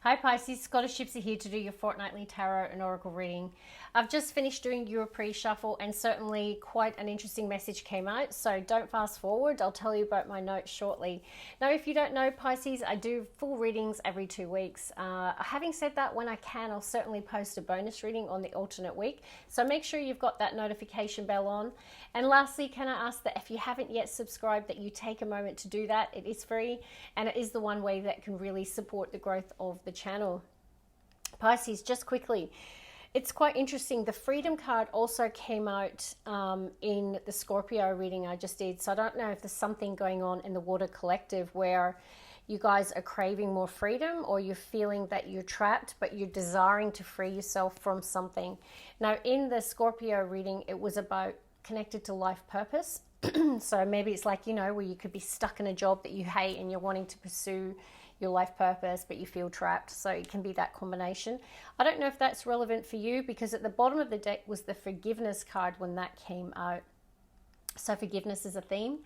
Hi Pisces, Scottish Gypsy here to do your fortnightly tarot and oracle reading. I've just finished doing your pre-shuffle and certainly quite an interesting message came out, so don't fast forward. I'll tell you about my notes shortly. Now, if you don't know Pisces, I do full readings every 2 weeks. Having said that, when I can, I'll certainly post a bonus reading on the alternate week, so make sure you've got that notification bell on. And lastly, can I ask that if you haven't yet subscribed, that you take a moment to do that. It is free and it is the one way that can really support the growth of the channel. Pisces, just quickly, it's quite interesting. The Freedom card also came out in the Scorpio reading I just did. So I don't know if there's something going on in the Water Collective where you guys are craving more freedom, or you're feeling that you're trapped, but you're desiring to free yourself from something. Now, in the Scorpio reading, it was about connected to life purpose. So maybe it's like, where you could be stuck in a job that you hate and you're wanting to pursue your life purpose, but you feel trapped. So it can be that combination. I don't know if that's relevant for you, because at the bottom of the deck was the Forgiveness card when that came out. So forgiveness is a theme.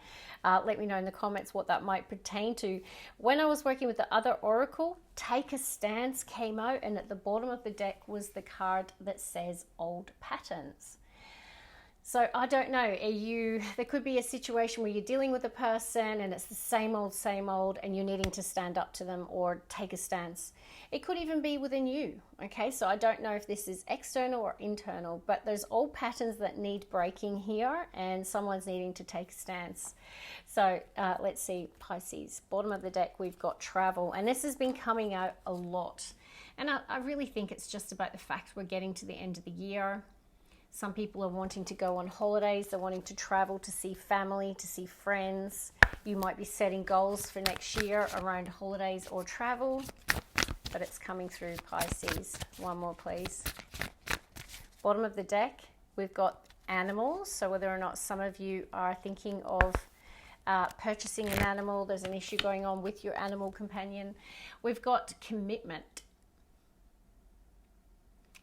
Let me know in the comments what that might pertain to. When I was working with the other oracle, Take a Stance came out, and at the bottom of the deck was the card that says Old Patterns. So I don't know, there could be a situation where you're dealing with a person and it's the same old, and you're needing to stand up to them or take a stance. It could even be within you, okay? So I don't know if this is external or internal, but there's old patterns that need breaking here, and someone's needing to take a stance. So let's see, Pisces, bottom of the deck, we've got travel, and this has been coming out a lot. And I really think it's just about the fact we're getting to the end of the year. Some people are wanting to go on holidays. They're wanting to travel to see family, to see friends. You might be setting goals for next year around holidays or travel, but it's coming through, Pisces. One more, please. Bottom of the deck, we've got animals. So whether or not some of you are thinking of purchasing an animal, there's an issue going on with your animal companion. We've got commitment.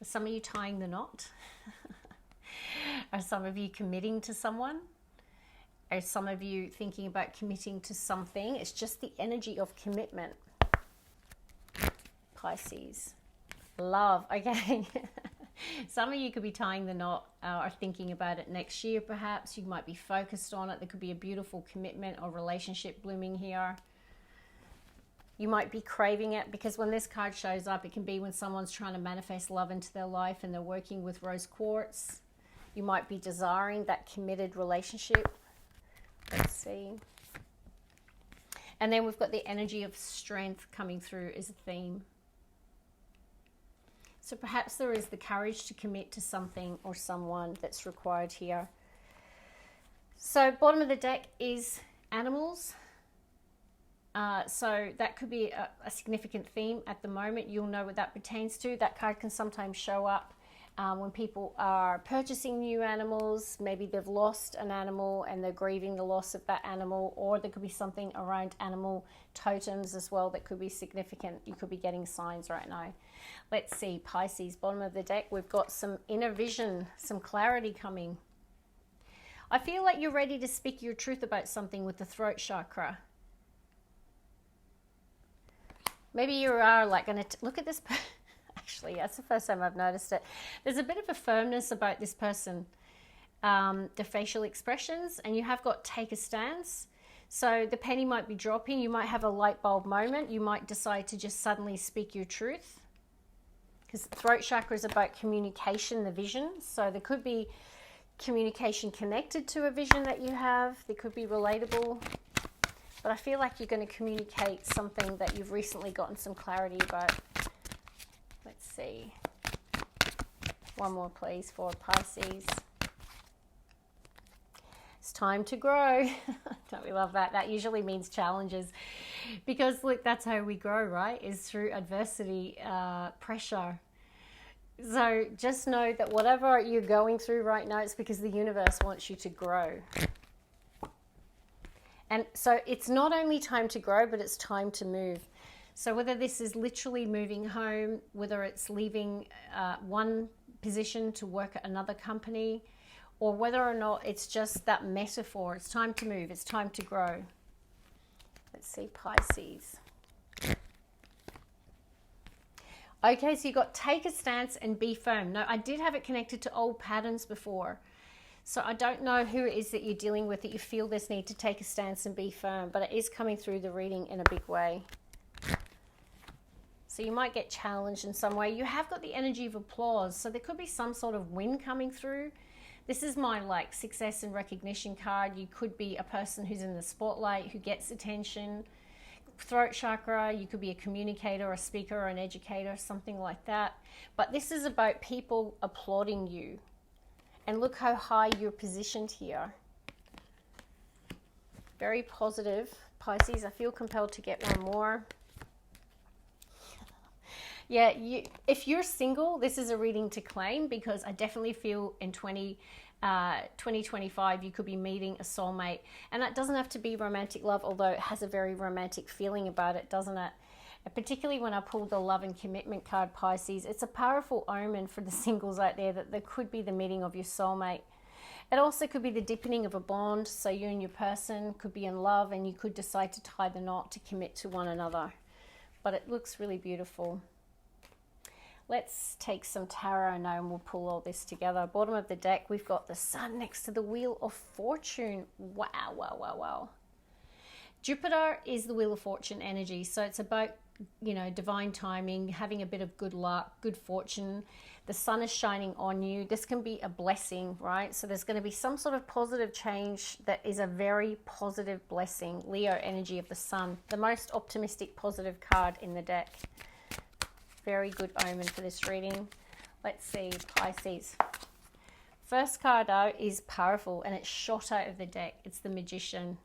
Are some of you tying the knot? Are some of you committing to someone? Are some of you thinking about committing to something? It's just the energy of commitment. Pisces. Love. Okay. Some of you could be tying the knot or thinking about it next year perhaps. You might be focused on it. There could be a beautiful commitment or relationship blooming here. You might be craving it, because when this card shows up, it can be when someone's trying to manifest love into their life and they're working with rose quartz. You might be desiring that committed relationship. Let's see. And then we've got the energy of strength coming through as a theme. So perhaps there is the courage to commit to something or someone that's required here. So bottom of the deck is animals. So that could be a significant theme at the moment. You'll know what that pertains to. That card can sometimes show up when people are purchasing new animals. Maybe they've lost an animal and they're grieving the loss of that animal, or there could be something around animal totems as well that could be significant. You could be getting signs right now. Let's see, Pisces, bottom of the deck, we've got some inner vision, some clarity coming. I feel like you're ready to speak your truth about something with the throat chakra. Maybe you are like going to look at this. Actually, that's the first time I've noticed it. There's a bit of a firmness about this person, the facial expressions, and you have got take a stance. So the penny might be dropping. You might have a light bulb moment. You might decide to just suddenly speak your truth, because throat chakra is about communication, the vision. So there could be communication connected to a vision that you have. There could be relatable. But I feel like you're going to communicate something that you've recently gotten some clarity about. Let's see. One more, please, for Pisces. It's time to grow. Don't we love that? That usually means challenges. Because, look, that's how we grow, right? Is through adversity, pressure. So just know that whatever you're going through right now, it's because the universe wants you to grow. And so it's not only time to grow, but it's time to move. So whether this is literally moving home, whether it's leaving one position to work at another company, or whether or not it's just that metaphor, it's time to move, it's time to grow. Let's see, Pisces. Okay, so you got take a stance and be firm. No, I did have it connected to old patterns before. So I don't know who it is that you're dealing with that you feel this need to take a stance and be firm, but it is coming through the reading in a big way. So you might get challenged in some way. You have got the energy of applause, so there could be some sort of win coming through. This is my like success and recognition card. You could be a person who's in the spotlight, who gets attention. Throat chakra, you could be a communicator, a speaker, or an educator, something like that. But this is about people applauding you. And look how high you're positioned here. Very positive, Pisces. I feel compelled to get one more. Yeah, if you're single, this is a reading to claim, because I definitely feel in 2025 you could be meeting a soulmate. And that doesn't have to be romantic love, although it has a very romantic feeling about it, doesn't it? And particularly when I pulled the love and commitment card, Pisces, it's a powerful omen for the singles out there that there could be the meeting of your soulmate. It also could be the deepening of a bond, so you and your person could be in love and you could decide to tie the knot to commit to one another. But it looks really beautiful. Let's take some tarot now and we'll pull all this together. Bottom of the deck, we've got the Sun next to the Wheel of Fortune. Wow, wow, wow, wow. Jupiter is the Wheel of Fortune energy, so it's about, you know, divine timing, having a bit of good luck, good fortune. The sun is shining on you. This can be a blessing, right? So there's going to be some sort of positive change that is a very positive blessing. Leo energy of the sun, the most optimistic, positive card in the deck. Very good omen for this reading. Let's see, Pisces. First card out is powerful and it's shot out of the deck. It's the Magician.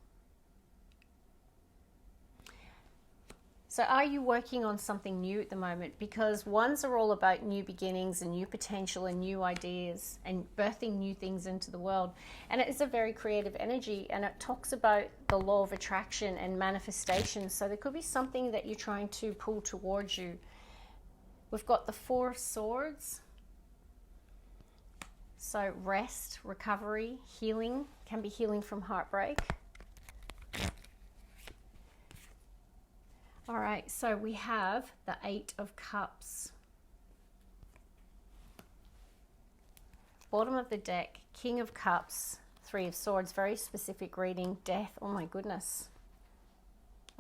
So are you working on something new at the moment? Because ones are all about new beginnings and new potential and new ideas and birthing new things into the world. And it is a very creative energy, and it talks about the law of attraction and manifestation. So there could be something that you're trying to pull towards you. We've got the Four of Swords. So rest, recovery, healing, can be healing from heartbreak. All right, so we have the Eight of Cups. Bottom of the deck, King of Cups, Three of Swords, very specific reading, death, oh my goodness.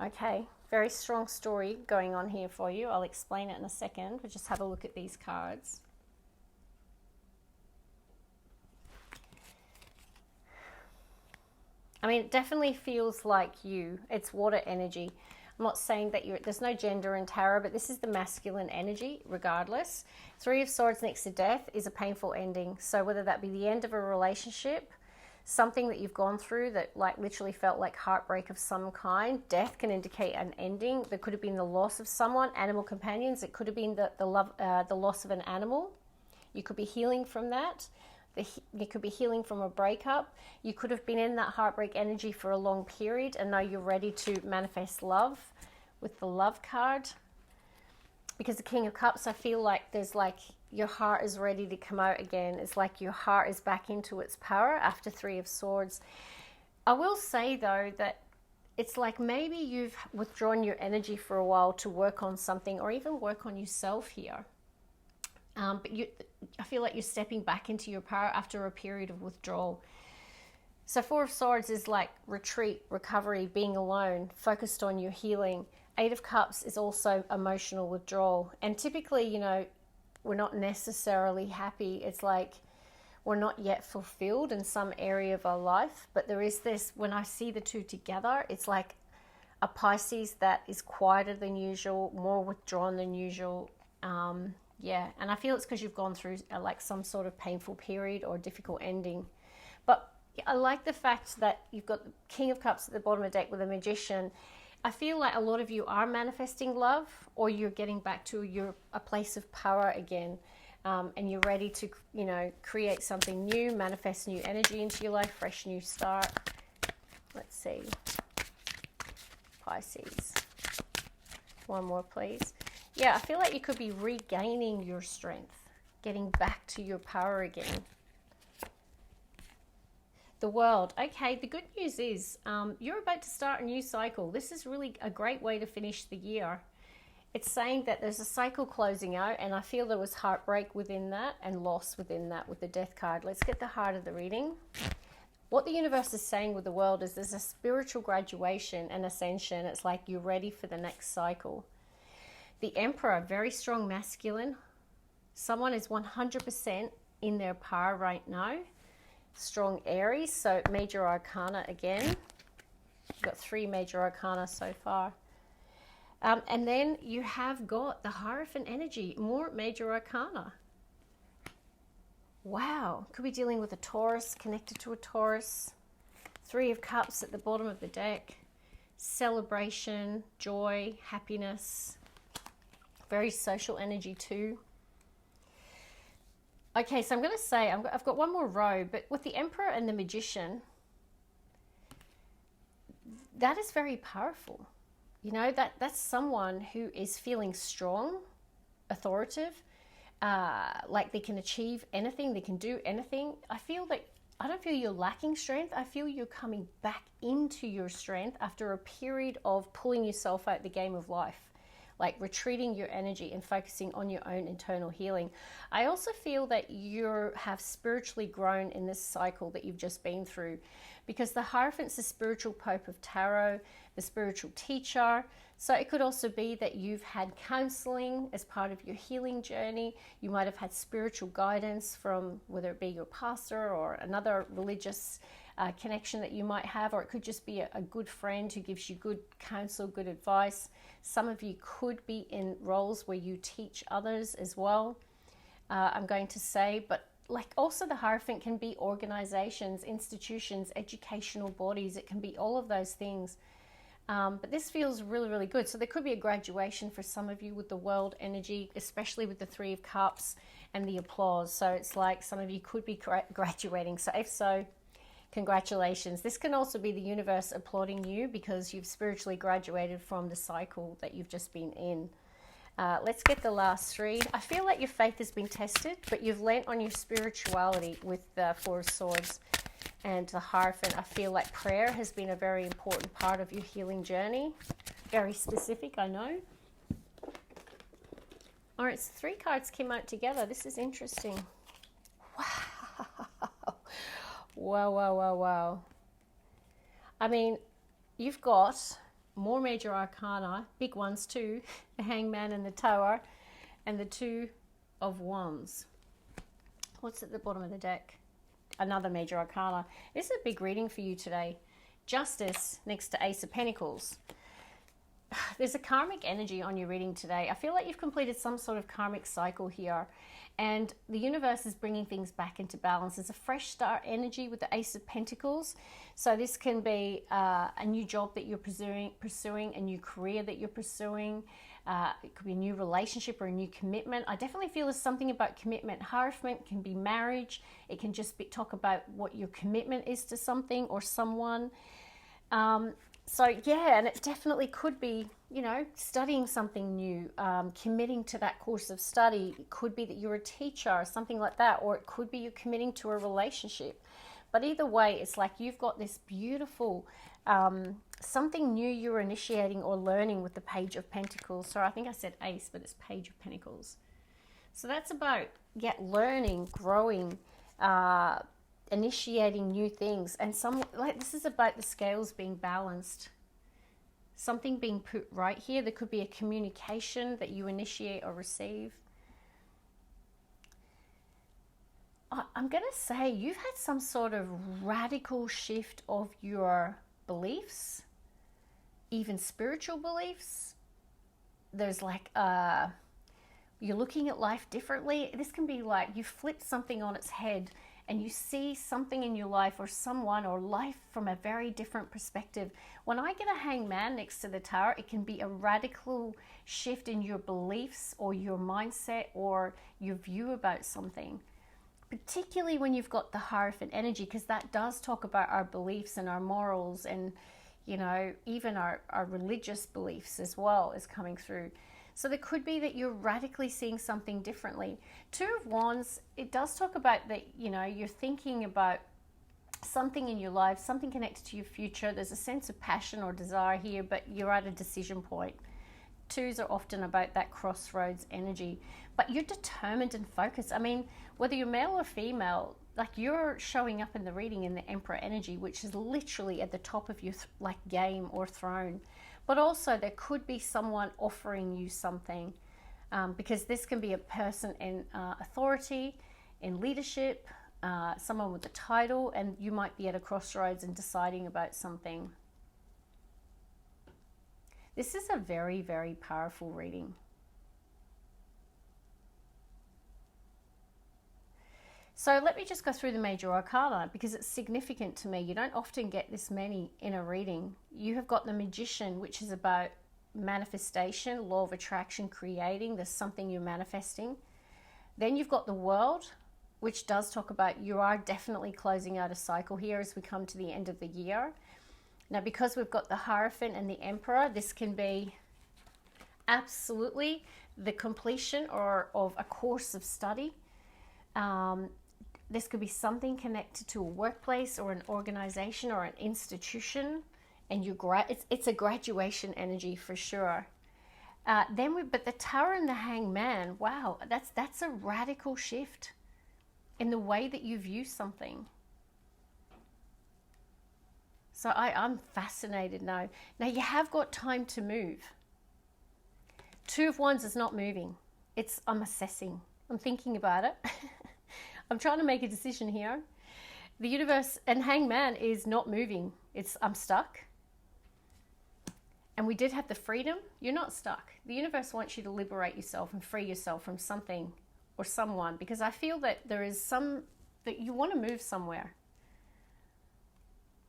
Okay, very strong story going on here for you. I'll explain it in a second, but just have a look at these cards. I mean, it definitely feels like you. It's water energy. I'm not saying that there's no gender in tarot, but this is the masculine energy regardless. Three of Swords next to death is a painful ending. So whether that be the end of a relationship, something that you've gone through that like literally felt like heartbreak of some kind, death can indicate an ending. There could have been the loss of someone, animal companions. It could have been the loss of an animal. You could be healing from that. You could be healing from a breakup. You could have been in that heartbreak energy for a long period and now you're ready to manifest love with the Love card. Because the King of Cups, I feel like there's like your heart is ready to come out again. It's like your heart is back into its power after Three of Swords. I will say though that it's like maybe you've withdrawn your energy for a while to work on something or even work on yourself here. But I feel like you're stepping back into your power after a period of withdrawal. So Four of Swords is like retreat, recovery, being alone, focused on your healing. Eight of Cups is also emotional withdrawal. And typically, you know, we're not necessarily happy. It's like we're not yet fulfilled in some area of our life. But there is this, when I see the two together, it's like a Pisces that is quieter than usual, more withdrawn than usual. Yeah, and I feel it's because you've gone through like some sort of painful period or difficult ending. But I like the fact that you've got the King of Cups at the bottom of the deck with a Magician. I feel like a lot of you are manifesting love, or you're getting back to a place of power again, and you're ready to, you know, create something new, manifest new energy into your life, fresh new start. Let's see. Pisces. One more, please. Yeah, I feel like you could be regaining your strength, getting back to your power again. The World. Okay, the good news is you're about to start a new cycle. This is really a great way to finish the year. It's saying that there's a cycle closing out, and I feel there was heartbreak within that and loss within that with the Death card. Let's get the heart of the reading. What the universe is saying with the world is there's a spiritual graduation and ascension. It's like you're ready for the next cycle. The Emperor, very strong masculine. Someone is 100% in their power right now. Strong Aries, so major arcana again. We've got 3 major arcana so far. And then you have got the Hierophant energy, more major arcana. Wow, could be dealing with a Taurus, connected to a Taurus. 3 of Cups at the bottom of the deck. Celebration, joy, happiness. Very social energy too. Okay, so I'm going to say, I've got one more row, but with the Emperor and the Magician, that is very powerful. You know, that's someone who is feeling strong, authoritative, like they can achieve anything, they can do anything. I don't feel you're lacking strength. I feel you're coming back into your strength after a period of pulling yourself out the game of life, like retreating your energy and focusing on your own internal healing. I also feel that you have spiritually grown in this cycle that you've just been through, because the Hierophant's the spiritual Pope of Tarot, the spiritual teacher. So it could also be that you've had counseling as part of your healing journey. You might have had spiritual guidance from whether it be your pastor or another religious connection that you might have, or it could just be a good friend who gives you good counsel, good advice. Some of you could be in roles where you teach others as well, I'm going to say. But like also the Hierophant can be organizations, institutions, educational bodies. It can be all of those things. But this feels really, really good. So there could be a graduation for some of you with the World energy, especially with the 3 of Cups and the applause. So it's like some of you could be graduating. So if so, congratulations. This can also be the universe applauding you because you've spiritually graduated from the cycle that you've just been in. Let's get the last 3. I feel like your faith has been tested, but you've lent on your spirituality with the 4 of Swords and the Hierophant. I feel like prayer has been a very important part of your healing journey. Very specific, I know. All right, so 3 cards came out together. This is interesting. Wow. Wow, wow, wow, wow. I mean, you've got more major arcana, big ones too, the Hangman and the Tower, and the 2 of Wands. What's at the bottom of the deck? Another major arcana. This is a big reading for you today. Justice next to Ace of Pentacles. There's a karmic energy on your reading today. I feel like you've completed some sort of karmic cycle here, and the universe is bringing things back into balance. There's a fresh start energy with the Ace of Pentacles. So this can be a new job that you're pursuing, a new career that you're pursuing. It could be a new relationship or a new commitment. I definitely feel there's something about commitment. Hierophant can be marriage. It can just talk about what your commitment is to something or someone. So yeah, and it definitely could be, you know, studying something new, committing to that course of study. It could be that you're a teacher or something like that, or it could be you're committing to a relationship. But either way, it's like you've got this beautiful something new you're initiating or learning with the Page of Pentacles. So I think I said Ace, but it's Page of Pentacles. So that's about, yeah, learning, growing, initiating new things. And this is about the scales being balanced. Something being put right here. There could be a communication that you initiate or receive. I'm going to say you've had some sort of radical shift of your beliefs, even spiritual beliefs. There's like, you're looking at life differently. This can be like you flipped something on its head and you see something in your life or someone or life from a very different perspective. When I get a Hangman next to the Tower, it can be a radical shift in your beliefs or your mindset or your view about something. Particularly when you've got the Hierophant energy, because that does talk about our beliefs and our morals and, you know, even our religious beliefs as well is coming through. So there could be that you're radically seeing something differently. 2 of Wands, it does talk about that, you know, you're thinking about something in your life, something connected to your future. There's a sense of passion or desire here, but you're at a decision point. Twos are often about that crossroads energy, but you're determined and focused. I mean, whether you're male or female, like you're showing up in the reading in the Emperor energy, which is literally at the top of your like game or throne. But also there could be someone offering you something, because this can be a person in authority, in leadership, someone with a title, and you might be at a crossroads and deciding about something. This is a very, very powerful reading. So let me just go through the major arcana because it's significant to me. You don't often get this many in a reading. You have got the Magician, which is about manifestation, law of attraction, creating. There's something you're manifesting. Then you've got the World, which does talk about you are definitely closing out a cycle here as we come to the end of the year. Now, because we've got the Hierophant and the Emperor, this can be absolutely the completion of a course of study. This could be something connected to a workplace or an organization or an institution, and it's a graduation energy for sure. But the Tower and the Hangman, wow, that's a radical shift in the way that you view something. So I'm fascinated now. Now you have got time to move. Two of Wands is not moving. I'm assessing. I'm thinking about it. I'm trying to make a decision here. The Universe and Hangman is not moving. I'm stuck. And we did have the Freedom. You're not stuck. The Universe wants you to liberate yourself and free yourself from something or someone, because I feel that there is that you want to move somewhere.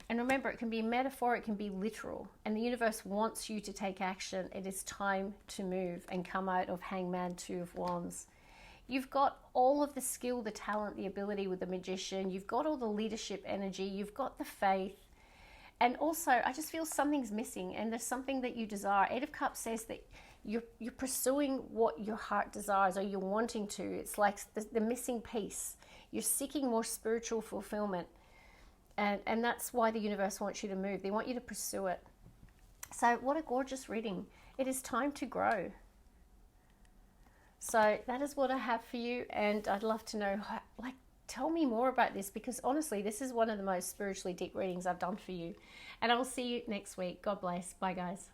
And remember, it can be metaphor, it can be literal. And the universe wants you to take action. It is time to move and come out of Hangman, Two of Wands. You've got all of the skill, the talent, the ability with the Magician. You've got all the leadership energy. You've got the faith. And also, I just feel something's missing, and there's something that you desire. Eight of Cups says that you're pursuing what your heart desires, or you're wanting to. It's like the missing piece. You're seeking more spiritual fulfillment. And that's why the universe wants you to move. They want you to pursue it. So what a gorgeous reading. It is time to grow. So that is what I have for you. And I'd love to know, tell me more about this, because honestly, this is one of the most spiritually deep readings I've done for you. And I will see you next week. God bless. Bye, guys.